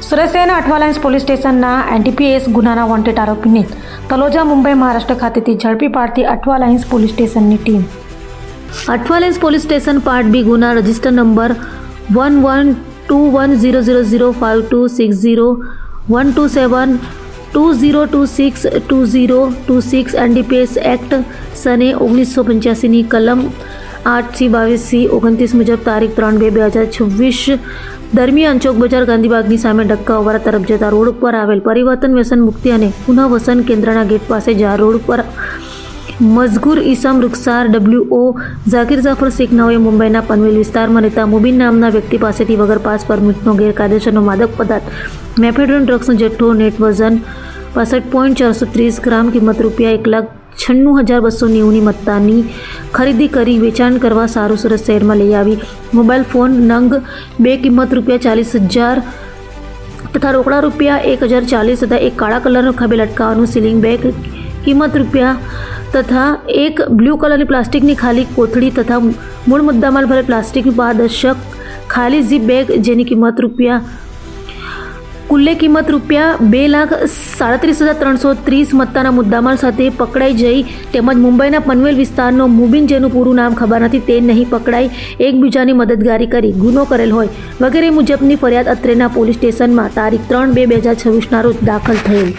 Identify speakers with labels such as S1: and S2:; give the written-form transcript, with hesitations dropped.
S1: સુરત શહેરના અઠવાલાઇન્સ પોલીસ સ્ટેશનના એનડીપીએસ ગુનાના વોન્ટેડ આરોપીને તલોજા મુંબઈ મહારાષ્ટ્ર ખાતેથી ઝડપી પાડતી અઠવાલાઇન્સ પોલીસ સ્ટેશનની team. Athwalines police station part B ગુના રજિસ્ટર નંબર 1121000526012720262026 એનડીપીએસ એક્ટ સને 1985ની કલમ 8C-22C-29 મુજબ તારીખ 3/2/2026 દરમિયાન ચોક બજાર ગાંધીબાગની સામે ડક્કા ઓવારા તરફ જતા રોડ ઉપર આવેલ પરિવર્તન વ્યસન મુક્તિ અને પુનઃવસન કેન્દ્રના ગેટ પાસે જાર રોડ પર મઝગુર ઈસમ રૂખસાર WO ઝાકીર જાફર શેખ નાઓએ મુંબઈના પનવેલ વિસ્તારમાં રહેતા મુબીન નામના વ્યક્તિ પાસેથી વગર પાસ પરમિટનો ગેરકાયદેસરનો માદક પદાર્થ મેફેડ્રોન ડ્રગ્સનો જથ્થો નેટ વજન 65.430 ગ્રામ કિંમત ₹1,96,290ની મત્તાની ખરીદી કરી વેચાણ કરવા સારું સુરત શહેરમાં લઈ આવી. મોબાઈલ ફોન નંગ 2 કિંમત ₹40,000 તથા રોકડા ₹1,040 તથા એક કાળા કલરનો ખભે લટકાવવાનું સીલિંગ બેગ કિંમત રૂપિયા તથા એક બ્લુ કલરની પ્લાસ્ટિકની ખાલી કોથળી તથા મૂળ મુદ્દામાલ ભરેલ પ્લાસ્ટિકની પારદર્શક ખાલી ઝીપ બેગ જેની કિંમત કુલ્લે કિંમત ₹2,37,330 મત્તાના મુદ્દામાલ સાથે પકડાઈ જઈ તેમજ મુંબઈના પનવેલ વિસ્તારનો મુબીન જેનું પૂરું નામ ખબર નથી તે નહીં પકડાઈ એકબીજાની મદદગારી કરી ગુનો કરેલ હોય વગેરે મુજબની ફરિયાદ અત્રેના પોલીસ સ્ટેશનમાં તારીખ 3/2/2026ના રોજ દાખલ થયેલ.